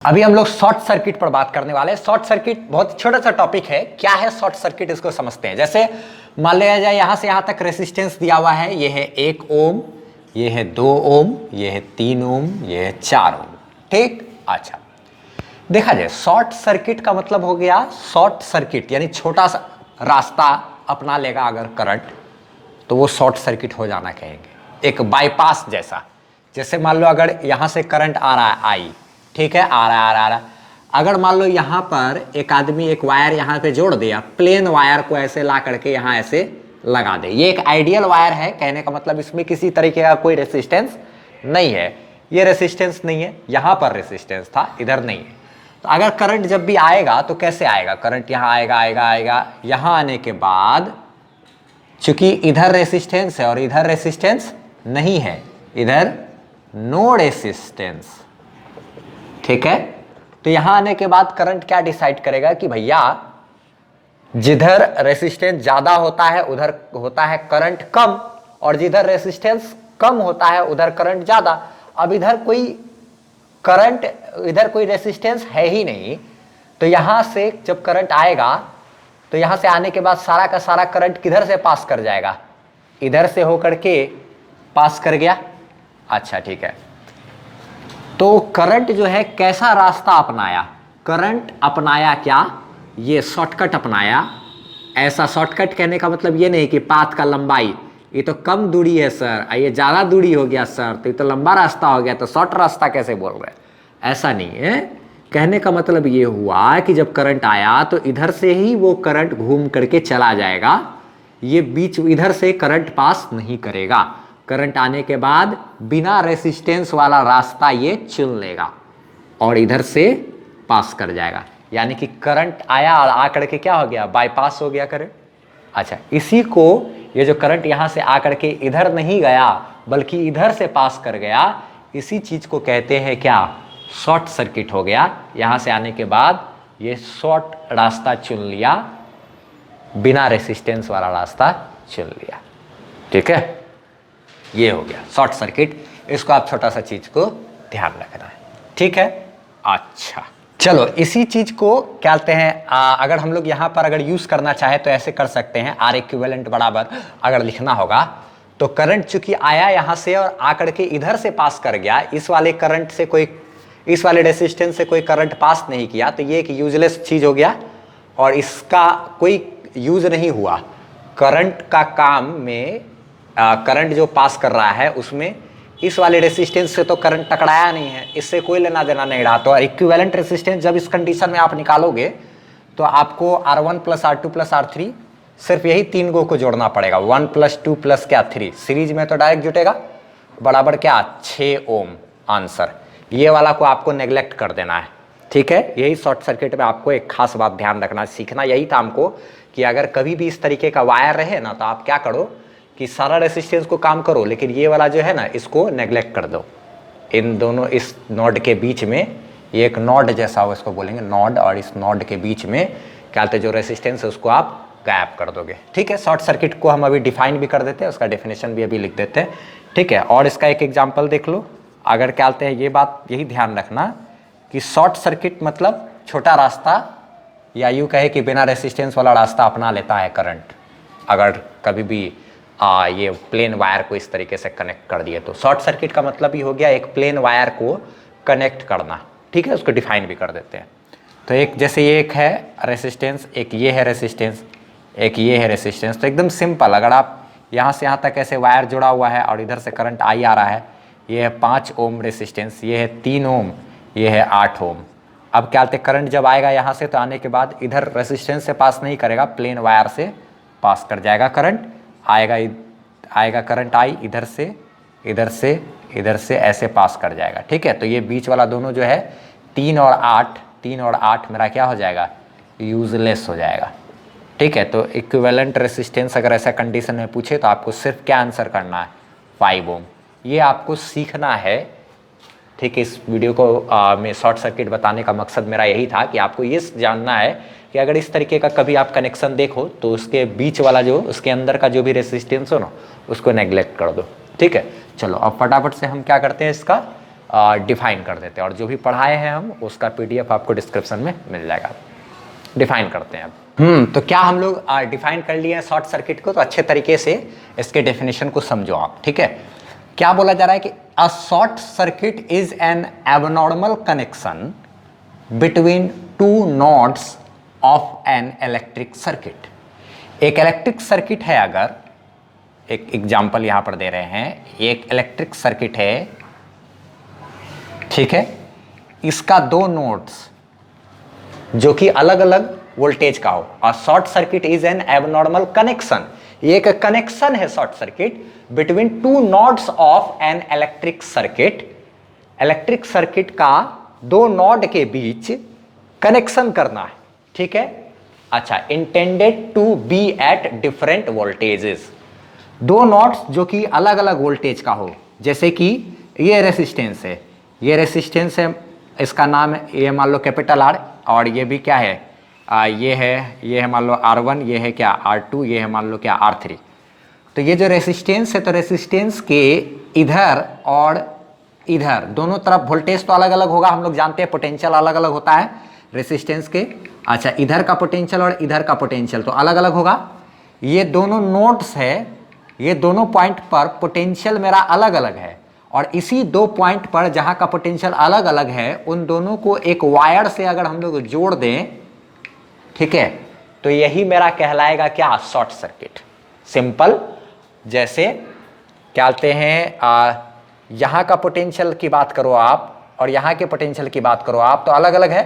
अभी हम लोग शॉर्ट सर्किट पर बात करने वाले हैं। शॉर्ट सर्किट बहुत छोटा सा टॉपिक है। क्या है शॉर्ट सर्किट, इसको समझते हैं। जैसे मान लिया जाए यहां से यहां तक रेसिस्टेंस दिया हुआ है, ये है 1 ओम, ये है 2 ओम, ये है 3 ओम, ये है 4 ओम। ठीक, अच्छा देखा जाए शॉर्ट सर्किट का मतलब हो गया, शॉर्ट सर्किट यानी छोटा सा रास्ता अपना लेगा अगर करंट, तो वो शॉर्ट सर्किट हो जाना कहेंगे। एक बाईपास जैसा, जैसे मान लो अगर यहां से करंट आ रहा है आई, ठीक है, आ रहा है। अगर मान लो यहाँ पर एक आदमी एक वायर यहाँ पे जोड़ दिया, प्लेन वायर को ऐसे ला करके यहाँ ऐसे लगा दे, ये एक आइडियल वायर है। कहने का मतलब इसमें किसी तरीके का कोई रेसिस्टेंस नहीं है, ये रेसिस्टेंस नहीं है, यहाँ पर रेसिस्टेंस था, इधर नहीं है। तो अगर करंट जब भी आएगा तो कैसे आएगा, करंट यहाँ आएगा, यहाँ आने के बाद चूंकि इधर रेसिस्टेंस है और इधर रेसिस्टेंस नहीं है, इधर नो रेसिस्टेंस, ठीक है। तो यहां आने के बाद करंट क्या डिसाइड करेगा कि भैया जिधर रेसिस्टेंस ज्यादा होता है उधर होता है करंट कम, और जिधर रेसिस्टेंस कम होता है उधर करंट ज्यादा। अब इधर कोई करंट, इधर कोई रेसिस्टेंस है ही नहीं, तो यहां से जब करंट आएगा तो यहां से आने के बाद सारा का सारा करंट किधर से पास कर जाएगा, इधर से होकर के पास कर गया। अच्छा ठीक है, तो करंट जो है कैसा रास्ता अपनाया, करंट अपनाया क्या, ये शॉर्टकट अपनाया। ऐसा शॉर्टकट कहने का मतलब ये नहीं कि पाथ का लंबाई, ये तो कम दूरी है सर, ये ज़्यादा दूरी हो गया सर, तो ये तो लंबा रास्ता हो गया, तो शॉर्ट रास्ता कैसे बोल रहे हैं, ऐसा नहीं है। कहने का मतलब ये हुआ कि जब करंट आया तो इधर से ही वो करंट घूम करके चला जाएगा, ये बीच इधर से करंट पास नहीं करेगा। करंट आने के बाद बिना रेसिस्टेंस वाला रास्ता ये चुन लेगा और इधर से पास कर जाएगा। यानी कि करंट आया और आकर के क्या हो गया, बाईपास हो गया करंट। अच्छा, इसी को ये जो करंट यहाँ से आकर के इधर नहीं गया बल्कि इधर से पास कर गया, इसी चीज को कहते हैं क्या, शॉर्ट सर्किट हो गया। यहाँ से आने के बाद ये शॉर्ट रास्ता चुन लिया, बिना रेसिस्टेंस वाला रास्ता चुन लिया, ठीक है, ये हो गया शॉर्ट सर्किट। इसको आप छोटा सा चीज को ध्यान रखना है, ठीक है। अच्छा चलो, इसी चीज को क्या कहते हैं, अगर हम लोग यहाँ पर अगर यूज करना चाहे तो ऐसे कर सकते हैं। आर इक्विवेलेंट बराबर अगर लिखना होगा तो करंट चूंकि आया यहाँ से और आकर के इधर से पास कर गया, इस वाले करंट से कोई, इस वाले रेसिस्टेंस से कोई करंट पास नहीं किया, तो ये एक यूजलेस चीज हो गया और इसका कोई यूज नहीं हुआ। करंट का काम में करंट जो पास कर रहा है उसमें इस वाले रेसिस्टेंस से तो करंट टकराया नहीं है, इससे कोई लेना देना नहीं रहा। तो इक्विवेलेंट रेसिस्टेंस जब इस कंडीशन में आप निकालोगे तो आपको R1 + R2 + R3 सिर्फ यही 3 को जोड़ना पड़ेगा। 1 + 2 + क्या 3, सीरीज में तो डायरेक्ट जुटेगा, बराबर क्या 6 ओम आंसर। ये वाला को आपको नेग्लेक्ट कर देना है, ठीक है। यही शॉर्ट सर्किट में आपको एक खास बात ध्यान रखना, सीखना यही था हमको कि अगर कभी भी इस तरीके का वायर रहे ना तो आप क्या करो कि सारा रेसिस्टेंस को काम करो, लेकिन ये वाला जो है ना इसको नेग्लेक्ट कर दो। इन दोनों, इस नोड के बीच में, ये एक नोड जैसा हो, इसको बोलेंगे नोड, और इस नोड के बीच में क्या कहते हैं जो रेसिस्टेंस है उसको आप गायब कर दोगे, ठीक है। शॉर्ट सर्किट को हम अभी डिफाइन भी कर देते हैं, उसका डेफिनेशन भी अभी लिख देते हैं, ठीक है। और इसका एक एग्जाम्पल देख लो। अगर क्या कहते हैं, ये बात यही ध्यान रखना कि शॉर्ट सर्किट मतलब छोटा रास्ता, या यूँ कहे कि बिना रेसिस्टेंस वाला रास्ता अपना लेता है करंट। अगर कभी भी ये प्लेन वायर को इस तरीके से कनेक्ट कर दिए तो शॉर्ट सर्किट का मतलब ही हो गया एक प्लेन वायर को कनेक्ट करना, ठीक है। उसको डिफाइन भी कर देते हैं। तो एक जैसे ये एक है रेसिस्टेंस, एक ये है रेसिस्टेंस, एक ये है रेसिस्टेंस, तो एकदम सिंपल। अगर आप यहाँ से यहाँ तक ऐसे वायर जुड़ा हुआ है और इधर से करंट आई आ रहा है, ये है 5 ओम रेसिस्टेंस, ये है 3 ओम, ये है 8 ओम। अब क्या कहते हैं, करंट जब आएगा यहाँ से तो आने के बाद इधर रेसिस्टेंस से पास नहीं करेगा, प्लेन वायर से पास कर जाएगा करंट। आएगा करंट आई इधर से, इधर से, इधर से ऐसे पास कर जाएगा, ठीक है। तो ये बीच वाला दोनों जो है 3 और 8 मेरा क्या हो जाएगा, यूजलेस हो जाएगा, ठीक है। तो इक्विवेलेंट रेसिस्टेंस अगर ऐसा कंडीशन में पूछे तो आपको सिर्फ क्या आंसर करना है, 5 ओम। ये आपको सीखना है, ठीक है। इस वीडियो को मैं शॉर्ट सर्किट बताने का मकसद मेरा यही था कि आपको ये जानना है कि अगर इस तरीके का कभी आप कनेक्शन देखो तो उसके बीच वाला जो, उसके अंदर का जो भी रेसिस्टेंस हो ना उसको नेग्लेक्ट कर दो, ठीक है। चलो अब फटाफट से हम क्या करते हैं, इसका डिफाइन कर देते हैं, और जो भी पढ़ाए हैं हम उसका PDF आपको डिस्क्रिप्शन में मिल जाएगा। डिफाइन करते हैं अब। तो क्या हम लोग डिफाइन कर लिए हैं शॉर्ट सर्किट को, तो अच्छे तरीके से इसके डेफिनेशन को समझो आप, ठीक है। क्या बोला जा रहा है कि a short circuit is an abnormal connection between two nodes of an electric circuit. एक इलेक्ट्रिक सर्किट है, अगर एक एग्जांपल यहां पर दे रहे हैं, एक इलेक्ट्रिक सर्किट है, ठीक है, इसका दो नोड्स जो कि अलग अलग वोल्टेज का हो। और short circuit is an abnormal connection, ये एक कनेक्शन है short circuit between two nodes of an electric circuit. Electric circuit का दो नोड के बीच कनेक्शन करना है, ठीक है। अच्छा, intended to be at different voltages, दो नोड्स जो कि अलग अलग वोल्टेज का हो, जैसे कि ये रेसिस्टेंस है, ये रेसिस्टेंस है, इसका नाम है, ये मान लो कैपिटल R, और ये भी क्या है, ये है मान लो R1, ये है क्या R2, ये है मान लो क्या R3। तो ये जो रेसिस्टेंस है, तो रेसिस्टेंस के इधर और इधर दोनों तरफ वोल्टेज तो अलग अलग होगा, हम लोग जानते हैं पोटेंशियल अलग अलग होता है रेसिस्टेंस के। अच्छा, इधर का पोटेंशियल और इधर का पोटेंशियल तो अलग अलग होगा। ये दोनों नोड्स है, ये दोनों पॉइंट पर पोटेंशियल मेरा अलग अलग है, और इसी दो पॉइंट पर जहां का पोटेंशियल अलग अलग है, उन दोनों को एक वायर से अगर हम लोग जोड़ दें, ठीक है, तो यही मेरा कहलाएगा क्या, शॉर्ट सर्किट। सिंपल, जैसे क्या कहते हैं, यहां का पोटेंशियल की बात करो आप और यहां के पोटेंशियल की बात करो आप, तो अलग अलग है।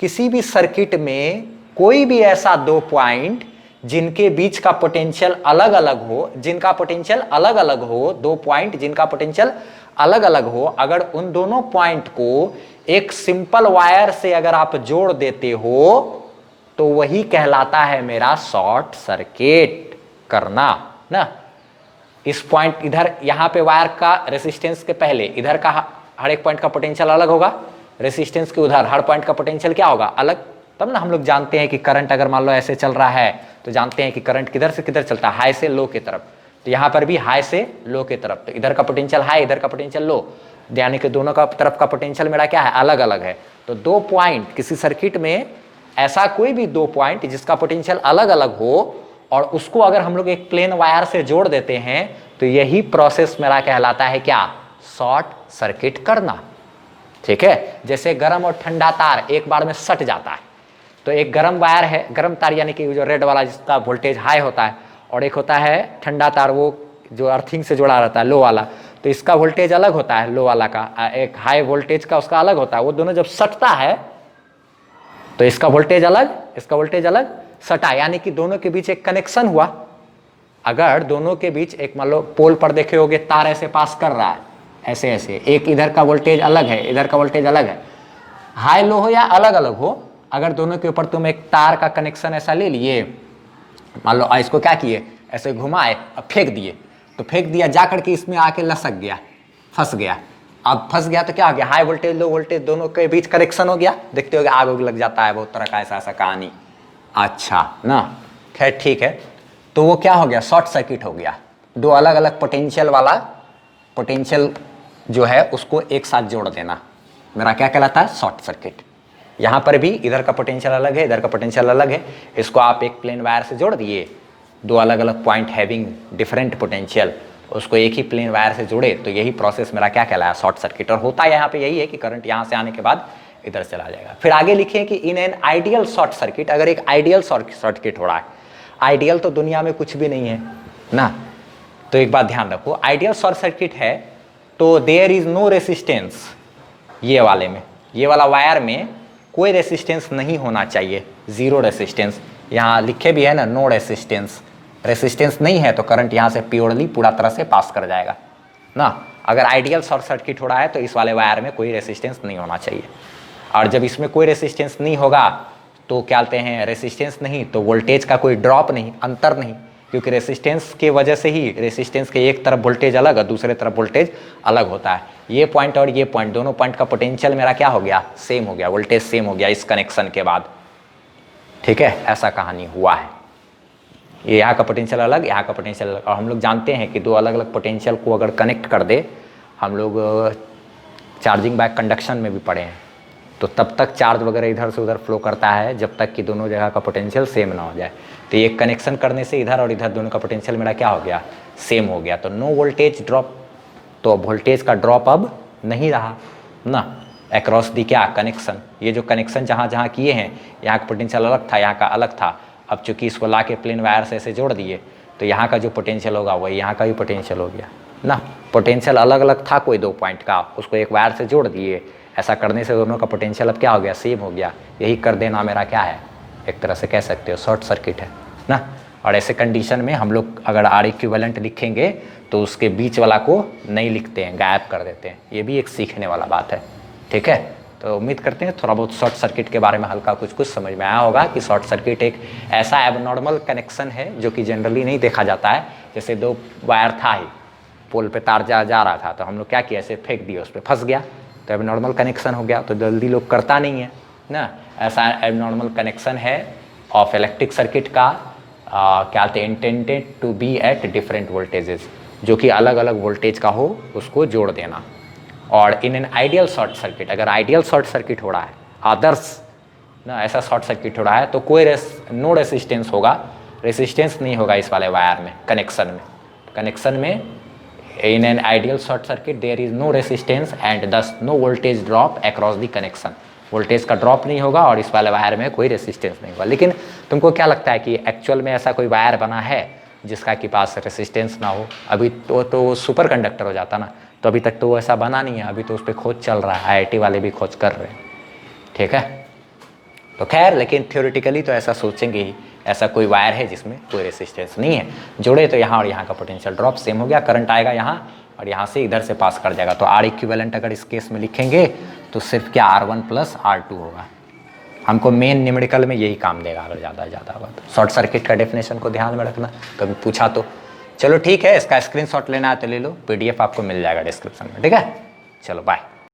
किसी भी सर्किट में कोई भी ऐसा दो पॉइंट जिनके बीच का पोटेंशियल अलग अलग हो, जिनका पोटेंशियल अलग अलग हो, दो पॉइंट जिनका पोटेंशियल अलग अलग हो, अगर उन दोनों पॉइंट को एक सिंपल वायर से अगर आप जोड़ देते हो, तो वही कहलाता है मेरा शॉर्ट सर्किट करना ना। इस पॉइंट इधर यहां पे वायर का रेसिस्टेंस के पहले इधर का हर एक पॉइंट का पोटेंशियल अलग होगा, रेसिस्टेंस के उधर हर पॉइंट का पोटेंशियल क्या होगा, अलग। तब ना हम लोग जानते हैं कि करंट अगर मान लो ऐसे चल रहा है, तो जानते हैं कि करंट किधर से किधर चलता है, हाई से लो की तरफ। तो यहाँ पर भी हाई से लो की तरफ, तो इधर का पोटेंशियल हाई, इधर का पोटेंशियल लो, यानी कि दोनों का तरफ का पोटेंशियल मेरा क्या है, अलग अलग है। तो दो पॉइंट किसी सर्किट में, ऐसा कोई भी दो पॉइंट जिसका पोटेंशियल अलग अलग हो, और उसको अगर हम लोग एक प्लेन वायर से जोड़ देते हैं, तो यही प्रोसेस मेरा कहलाता है क्या, शॉर्ट सर्किट करना, ठीक है। जैसे गर्म और ठंडा तार एक बार में सट जाता है, तो एक गर्म वायर है, गर्म तार यानी कि जो रेड वाला जिसका वोल्टेज हाई होता है, और एक होता है ठंडा तार वो जो अर्थिंग से जुड़ा रहता है, लो वाला, तो इसका वोल्टेज अलग होता है, लो वाला का, एक हाई वोल्टेज का उसका अलग होता है। वो दोनों जब सटता है तो इसका वोल्टेज अलग, इसका वोल्टेज अलग, सटा यानी कि दोनों के बीच एक कनेक्शन हुआ। अगर दोनों के बीच एक मान लो पोल पर देखे होगे तार ऐसे पास कर रहा है, ऐसे ऐसे, एक इधर का वोल्टेज अलग है, इधर का वोल्टेज अलग है, हाई लो हो या अलग अलग हो, अगर दोनों के ऊपर तुम एक तार का कनेक्शन ऐसा ले लिए, मान लो इसको क्या किए, ऐसे घुमाए, अब फेंक दिए, तो फेंक दिया, जा करके इसमें आके लसक गया, फंस गया। अब फंस गया तो क्या हो गया, हाई वोल्टेज लो वोल्टेज दोनों के बीच कनेक्शन हो गया। देखते हो आग उग लग जाता है, बहुत तरह का ऐसा ऐसा कहानी। अच्छा ना, खैर ठीक है, तो वो क्या हो गया, शॉर्ट सर्किट हो गया। दो अलग अलग पोटेंशियल वाला, पोटेंशियल जो है उसको एक साथ जोड़ देना मेरा क्या कहलाता है, शॉर्ट सर्किट। यहाँ पर भी इधर का पोटेंशियल अलग है, इधर का पोटेंशियल अलग है, इसको आप एक प्लेन वायर से जोड़ दिए, दो अलग अलग पॉइंट हैविंग डिफरेंट पोटेंशियल, उसको एक ही प्लेन वायर से जोड़े, तो यही प्रोसेस मेरा क्या कहलाया, शॉर्ट सर्किट। और होता यहाँ पे यही है कि करंट यहाँ से आने के बाद इधर चला जाएगा। फिर आगे लिखे कि इन एन आइडियल शॉर्ट सर्किट, अगर एक आइडियल शॉर्ट सर्किट हो रहा है, आइडियल तो दुनिया में कुछ भी नहीं है ना, तो एक बात ध्यान रखो, आइडियल शॉर्ट सर्किट है तो देयर इज नो रेसिस्टेंस, ये वाले में, ये वाला वायर में कोई रेसिस्टेंस नहीं होना चाहिए, जीरो रेसिस्टेंस। यहाँ लिखे भी है ना, नो रेसिस्टेंस, रेसिस्टेंस नहीं है तो करंट यहाँ से प्योरली पूरा तरह से पास कर जाएगा ना। अगर आइडियल शॉर्ट सर्किट हो रहा है तो इस वाले वायर में कोई रेसिस्टेंस नहीं होना चाहिए, और जब इसमें कोई रेसिस्टेंस नहीं होगा तो क्या कहते हैं, रेसिस्टेंस नहीं तो वोल्टेज का कोई ड्रॉप नहीं, अंतर नहीं, क्योंकि रेसिस्टेंस के वजह से ही, रेसिस्टेंस के एक तरफ वोल्टेज अलग और दूसरे तरफ वोल्टेज अलग होता है। ये पॉइंट और ये पॉइंट, दोनों पॉइंट का पोटेंशियल मेरा क्या हो गया, सेम हो गया, वोल्टेज सेम हो गया इस कनेक्शन के बाद, ठीक है, ऐसा कहानी हुआ है। ये यहाँ का पोटेंशियल अलग, यहाँ का पोटेंशियल अलग, और हम लोग जानते हैं कि दो अलग अलग पोटेंशियल को अगर कनेक्ट कर दे हम लोग चार्जिंग बाय कंडक्शन में भी पढ़े हैं। तो तब तक चार्ज वगैरह इधर से उधर फ्लो करता है जब तक कि दोनों जगह का पोटेंशियल सेम ना हो जाए। तो ये कनेक्शन करने से इधर और इधर दोनों का पोटेंशियल मेरा क्या हो गया, सेम हो गया। तो नो वोल्टेज ड्रॉप, तो वोल्टेज का ड्रॉप अब नहीं रहा ना अक्रॉस दी क्या कनेक्शन। ये जो कनेक्शन जहाँ जहाँ किए हैं, यहाँ का पोटेंशियल अलग था, यहाँ का अलग था। अब चूंकि इसको ला के प्लेन वायर से ऐसे जोड़ दिए तो यहाँ का जो पोटेंशियल होगा वही यहाँ का भी पोटेंशियल हो गया ना। पोटेंशियल अलग अलग था कोई 2 पॉइंट का, उसको एक वायर से जोड़ दिए। ऐसा करने से दोनों का पोटेंशियल अब क्या हो गया, सेम हो गया। यही कर देना मेरा क्या है, एक तरह से कह सकते हो शॉर्ट सर्किट है ना। और ऐसे कंडीशन में हम लोग अगर आर इक्विवेलेंट लिखेंगे तो उसके बीच वाला को नहीं लिखते हैं, गायब कर देते हैं। ये भी एक सीखने वाला बात है, ठीक है। तो उम्मीद करते हैं थोड़ा बहुत शॉर्ट सर्किट के बारे में हल्का कुछ समझ में आया होगा कि शॉर्ट सर्किट एक ऐसा एबनॉर्मल कनेक्शन है जो कि जनरली नहीं देखा जाता है। जैसे 2 वायर था ही, पोल पे तार जा रहा था, तो हम लोग क्या किया, ऐसे फेंक दिया, उस पर फंस गया, तो एबनॉर्मल कनेक्शन हो गया। तो जल्दी लोग करता नहीं है ना। ऐसा एबनॉर्मल कनेक्शन है ऑफ इलेक्ट्रिक सर्किट का, क्या कहते हैं, intended to be at different voltages, जो कि अलग अलग वोल्टेज का हो उसको जोड़ देना। और इन एन आइडियल शॉर्ट सर्किट, अगर आइडियल शॉर्ट सर्किट हो रहा है, आदर्श ना ऐसा शॉर्ट सर्किट हो रहा है, तो कोई नो रेसिस्टेंस होगा, रेसिस्टेंस नहीं होगा इस वाले वायर में, कनेक्शन में in an ideal short circuit there is no resistance and thus no voltage drop across the connection. Voltage का ड्रॉप नहीं होगा और इस वाले वायर में कोई रेसिस्टेंस नहीं होगा। लेकिन तुमको क्या लगता है कि एक्चुअल में ऐसा कोई वायर बना है जिसका कि पास रेसिस्टेंस ना हो? अभी तो सुपर कंडक्टर हो जाता ना, तो अभी तक तो वो ऐसा बना नहीं है, अभी तो उस पर खोज चल रहा है, आईआईटी वाले भी खोज कर रहे हैं, ठीक है। तो खैर, लेकिन थ्योरेटिकली तो ऐसा सोचेंगे ही, ऐसा कोई वायर है जिसमें कोई रेसिस्टेंस नहीं है, जोड़े तो यहाँ और यहाँ का पोटेंशियल ड्रॉप सेम हो गया, करंट आएगा यहाँ और यहाँ से इधर से पास कर जाएगा। तो आर इक्विवेलेंट अगर इस केस में लिखेंगे तो सिर्फ क्या R1 + R2 होगा। हमको मेन न्यूमेरिकल में यही काम देगा अगर ज़्यादा होगा तो। शॉर्ट सर्किट का डेफिनेशन को ध्यान में रखना, कभी पूछा तो। चलो ठीक है, इसका स्क्रीनशॉट लेना है तो ले लो, PDF आपको मिल जाएगा डिस्क्रिप्शन में, ठीक है। चलो बाय।